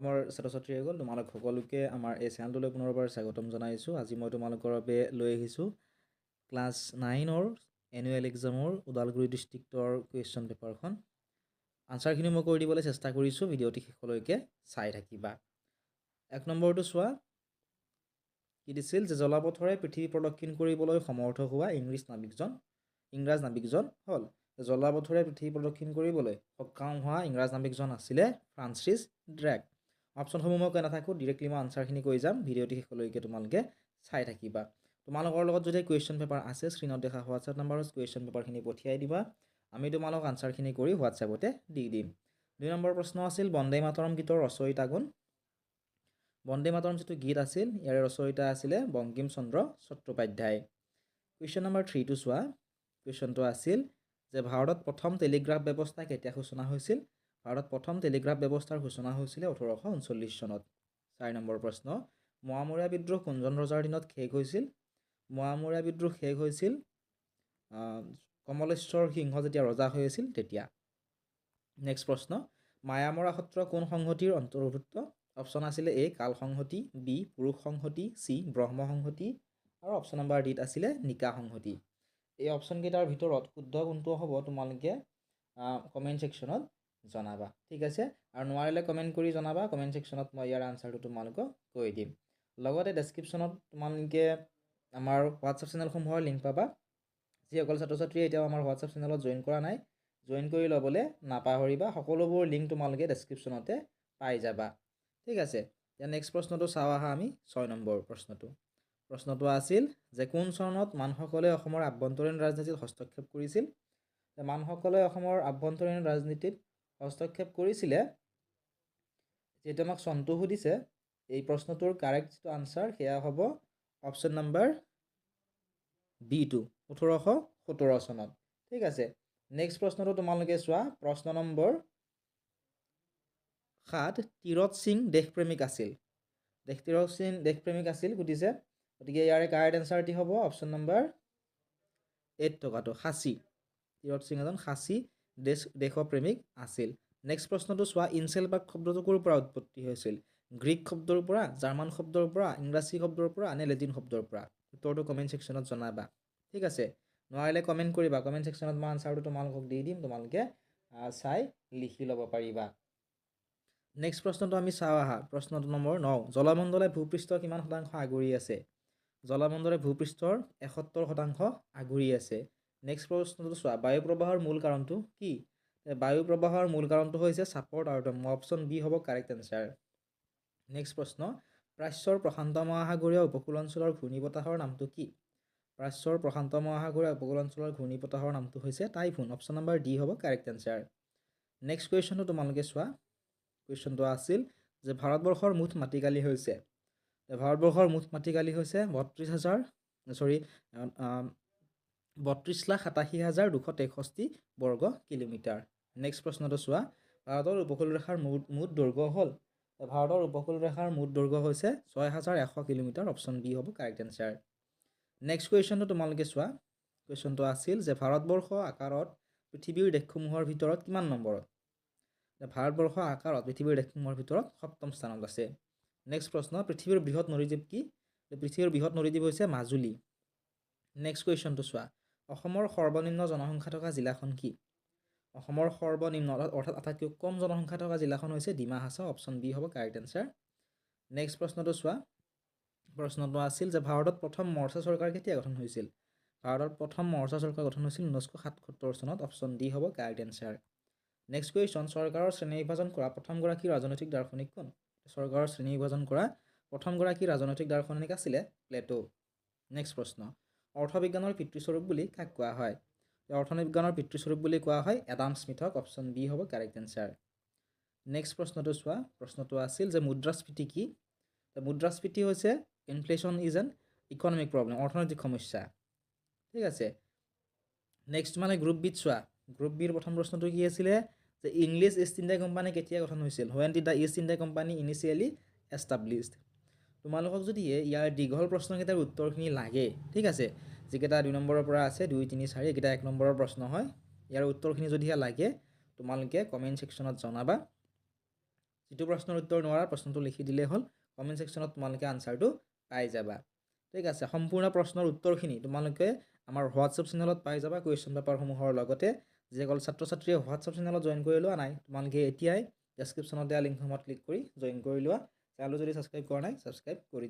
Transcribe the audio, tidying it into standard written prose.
মোৰ ছাত্ৰ-ছাত্ৰীসকল তোমালোক সকলোকে আমাৰ এই চেনেলটোলৈ পুনৰবাৰ স্বাগতম জনাইছোঁ। আজি মই তোমালোকৰ বাবে লৈ আহিছোঁ ক্লাছ 9ৰ এনুৱেল এক্সামৰ ওদালগুৰি ডিষ্ট্ৰিক্টৰ কুৱেশ্যন পেপাৰখন। আনচাৰখিনি মই কৰি দিবলৈ চেষ্টা কৰিছোঁ, ভিডিঅ'টি শেষলৈকে চাই থাকিবা। 1 নম্বৰটো চোৱা, কি দিছিল যে জলপথৰে পৃথিৱী প্ৰদক্ষিণ কৰিবলৈ সমৰ্থ হোৱা ইংৰাজ নাবিকজন হ'ল। জলপথৰে পৃথিৱী প্ৰদক্ষিণ কৰিবলৈ সক্ষম হোৱা ইংৰাজ নাবিকজন আছিলে ফ্ৰান্সিছ ড্ৰেক। অপশ্যনসমূহ মই কৈ নাথাকোঁ, ডিৰেক্টলি মই আনচাৰখিনি কৈ যাম, ভিডিঅ'টি শেষলৈকে তোমালোকে চাই থাকিবা। তোমালোকৰ লগত যদি কুৱেশ্যন পেপাৰ আছে, স্ক্ৰীণত দেখা হোৱাটছআপ নাম্বাৰত কুৱেশ্যন পেপাৰখিনি পঠিয়াই দিবা, আমি তোমালোক আনচাৰখিনি কৰি হোৱাটছআপতে দি দিম। 2 নম্বৰ প্ৰশ্ন আছিল বন্দে মাতৰম গীতৰ ৰচয়িতা কোন? বন্দে মাতৰম যিটো গীত আছিল, ইয়াৰে ৰচয়িতা আছিলে বংকিম চন্দ্ৰ চট্টোপাধ্যায়। কুৱেশ্যন নম্বৰ 3টো চোৱা, কুৱেশ্যনটো আছিল যে ভাৰতত প্ৰথম টেলিগ্ৰাফ ব্যৱস্থা কেতিয়া সূচনা হৈছিল? ভাৰতত প্ৰথম টেলিগ্ৰাফ ব্যৱস্থাৰ সূচনা হৈছিলে 1839 চনত। 4 নম্বৰ প্ৰশ্ন, মোৱামৰীয়া বিদ্ৰোহ কোনজন ৰজাৰ দিনত শেষ হৈছিল? মোৱামৰীয়া বিদ্ৰোহ শেষ হৈছিল কমলেশ্বৰ সিংহ যেতিয়া ৰজা হৈ আছিল তেতিয়া। নেক্সট প্ৰশ্ন, মায়ামৰা সত্ৰ কোন সংহতিৰ অন্তৰ্ভুক্ত? অপশ্যন আছিলে এ কাল সংহতি, বি পুৰুষ সংহতি, চি ব্ৰহ্ম সংহতি, আৰু অপশ্যন নম্বৰ ডিত আছিলে নিকা সংহতি। এই অপশ্যনকেইটাৰ ভিতৰত শুদ্ধ কোনটো হ'ব তোমালোকে কমেণ্ট ছেকশ্যনত জনাবা, ঠিক আছে? আৰু নোৱাৰিলে কমেণ্ট কৰি জনাবা, কমেণ্ট ছেকশ্যনত মই ইয়াৰ আনচাৰটো তোমালোকক কৈ দিম। লগতে ডেছক্ৰিপশ্যনত তোমালোকে আমাৰ হোৱাটছআপ চেনেলসমূহৰ লিংক পাবা। যিসকল ছাত্ৰ ছাত্ৰীয়ে এতিয়াও আমাৰ হোৱাটছআপ চেনেলত জইন কৰা নাই, জইন কৰি ল'বলৈ নাপাহৰিবা, সকলোবোৰ লিংক তোমালোকে ডেছক্ৰিপশ্যনতে পাই যাবা, ঠিক আছে? এতিয়া নেক্সট প্ৰশ্নটো চাওঁ আহা আমি 6 নম্বৰ প্ৰশ্নটো আছিল যে কোন চনত মানসকলে অসমৰ আভ্যন্তৰীণ ৰাজনীতিত হস্তক্ষেপ কৰিছিল? মানসকলে অসমৰ আভ্যন্তৰীণ ৰাজনীতিত হস্তক্ষেপ কৰিছিলে, যিহেতু আমাক চনটো সুধিছে, এই প্ৰশ্নটোৰ কাৰেক্ট যিটো আনচাৰ সেয়া হ'ব অপশ্যন নম্বৰ বি2, 1817 চনত, ঠিক আছে? নেক্সট প্ৰশ্নটো তোমালোকে চোৱা, প্ৰশ্ন নম্বৰ 7, তীৰত সিং দেশপ্ৰেমিক আছিল। তীৰত সিং দেশপ্ৰেমিক আছিল সুধিছে, গতিকে ইয়াৰে কাৰেক্ট এনচাৰটি হ'ব অপশ্যন নম্বৰ 8 টকাটো, সাঁচী। তীৰত সিং এজন সাঁচী দেশপ্ৰেমিক আছিল। নেক্সট প্ৰশ্নটো চোৱা, ইনচেলবাৰ্গ শব্দটো ক'ৰ পৰা উৎপত্তি হৈছিল? গ্ৰীক শব্দৰ পৰা, জাৰ্মান শব্দৰ পৰা, ইংৰাজী শব্দৰ পৰা, নে লেটিন শব্দৰ পৰা? উত্তৰটো কমেণ্ট ছেকশ্যনত জনাবা, ঠিক আছে? নোৱাৰিলে কমেণ্ট কৰিবা, কমেণ্ট ছেকশ্যনত মই আনচাৰটো তোমালোকক দি দিম, তোমালোকে চাই লিখি ল'ব পাৰিবা। নেক্সট প্ৰশ্নটো আমি চাওঁ আহা, প্ৰশ্নটো নম্বৰ 9, জলমণ্ডলে ভূপৃষ্ঠৰ কিমান শতাংশ আগুৰি আছে? জলমণ্ডলে ভূপৃষ্ঠৰ 71% আগুৰি আছে। নেক্সট প্ৰশ্নটো চোৱা, বায়ু প্ৰবাহৰ মূল কাৰণটো কি? বায়ু প্ৰবাহৰ মূল কাৰণটো হৈছে চাপৰ তাৰতম্য, অপশ্যন বি হ'ব কাৰেক্ট এনচাৰ। নেক্সট প্ৰশ্ন, প্ৰাচ্যৰ প্ৰশান্ত মহাসাগৰীয় উপকূল অঞ্চলৰ ঘূৰ্ণীবতাহৰ নামটো কি? প্ৰাচ্যৰ প্ৰশান্ত মহাসাগৰীয় উপকূল অঞ্চলৰ ঘূৰ্ণীবতাহৰ নামটো হৈছে টাইফুন, অপশ্যন নম্বৰ ডি হ'ব কাৰেক্ট এনচাৰ। নেক্সট কুৱেশ্যনটো তোমালোকে চোৱা, কুৱেশ্যনটো আছিল যে ভাৰতবৰ্ষৰ মুঠ মাটিকালি হৈছে, 32,87,263 বৰ্গ কিলোমিটাৰ। নেক্সট প্ৰশ্নটো চোৱা, ভাৰতৰ উপকূলৰেখাৰ মুঠ দৈৰ্ঘ্য হ'ল, ভাৰতৰ উপকূলৰেখাৰ মুঠ দৈৰ্ঘ্য হৈছে 6,100 কিলোমিটাৰ, অপশ্যন বি হ'ব কাৰেক্ট এনচাৰ। নেক্সট কুৱেশ্যনটো তোমালোকে চোৱা, কুৱেশ্যনটো আছিল যে ভাৰতবৰ্ষ আকাৰত পৃথিৱীৰ দেশসমূহৰ ভিতৰত কিমান নম্বৰত? ভাৰতবৰ্ষ আকাৰত পৃথিৱীৰ দেশসমূহৰ ভিতৰত 7ম স্থানত আছে। নেক্সট প্ৰশ্ন, পৃথিৱীৰ বৃহৎ নদীদ্বীপ কি? পৃথিৱীৰ বৃহৎ নদীদ্বীপ হৈছে মাজুলী। নেক্সট কুৱেশ্যনটো চোৱা, অসমৰ সৰ্বনিম্ন জনসংখ্যা থকা জিলাখন কি? অসমৰ সৰ্বনিম্ন অৰ্থাৎ আটাইতকৈ কম জনসংখ্যা থকা জিলাখন হৈছে ডিমা হাছাও, অপশ্যন বি হ'ব কাৰেক্ট এনচাৰ। নেক্সট প্ৰশ্নটো চোৱা, প্ৰশ্নটো আছিল যে ভাৰতত প্ৰথম মৰ্চা চৰকাৰ কেতিয়া গঠন হৈছিল? ভাৰতত প্ৰথম মৰ্চা চৰকাৰ গঠন হৈছিল 1977 চনত, অপশ্যন ডি হ'ব কাৰেক্ট এনচাৰ। নেক্সট কুৱেশ্যন, চৰকাৰৰ শ্ৰেণী বিভাজন কৰা প্ৰথমগৰাকী ৰাজনৈতিক দাৰ্শনিক কোন? চৰকাৰৰ শ্ৰেণী বিভাজন কৰা প্ৰথমগৰাকী ৰাজনৈতিক দাৰ্শনিক আছিলে প্লেটো। নেক্সট প্ৰশ্ন, অৰ্থবিজ্ঞানৰ পিতৃস্বৰূপ বুলি কাক কোৱা হয়? অৰ্থবিজ্ঞানৰ পিতৃস্বৰূপ বুলি কোৱা হয় এডাম স্মিথক, অপশ্যন বি হ'ব কাৰেক্ট এনচাৰ। নেক্সট প্ৰশ্নটো চোৱা, প্ৰশ্নটো আছিল যে মুদ্ৰাস্ফীতি কি? মুদ্ৰাস্ফীতি হৈছে inflation is an economic problem, অৰ্থনৈতিক সমস্যা, ঠিক আছে? নেক্সট মানে গ্ৰুপ বিত চোৱা, গ্ৰুপ বিৰ প্ৰথম প্ৰশ্নটো কি আছিলে যে ইংলিছ ইষ্ট ইণ্ডিয়া কোম্পানী কেতিয়া গঠন হৈছিল? When did the east India company initially established? তোমালোকক যদি ইয়াৰ দীঘল প্ৰশ্নকেইটাৰ উত্তৰখিনি লাগে, ঠিক আছে, যিকেইটা 2 নম্বৰৰ পৰা আছে, 2, 3, 4, এইকেইটা 1 নম্বৰৰ প্ৰশ্ন হয়, ইয়াৰ উত্তৰখিনি যদিহে লাগে তোমালোকে কমেণ্ট ছেকশ্যনত জনাবা, যিটো প্ৰশ্নৰ উত্তৰ নোৱাৰা প্ৰশ্নটো লিখি দিলেই হ'ল কমেণ্ট ছেকশ্যনত তোমালোকে আনচাৰটো পাই যাবা ঠিক আছে সম্পূৰ্ণ প্ৰশ্নৰ উত্তৰখিনি তোমালোকে আমাৰ হোৱাটছএপ চেনেলত পাই যাবা কুৱেশ্যন পেপাৰসমূহৰ লগতে যিসকল ছাত্ৰ ছাত্ৰীয়ে হোৱাটছএপ চেনেলত জইন কৰি লোৱা নাই তোমালোকে এতিয়াই ডেছক্ৰিপশ্যনত দিয়া লিংকসমূহত ক্লিক কৰি জইন কৰি লোৱা চেনেলটো যদি ছাবস্ক্ৰাইব কৰা নাই ছাবস্ক্ৰাইব কৰি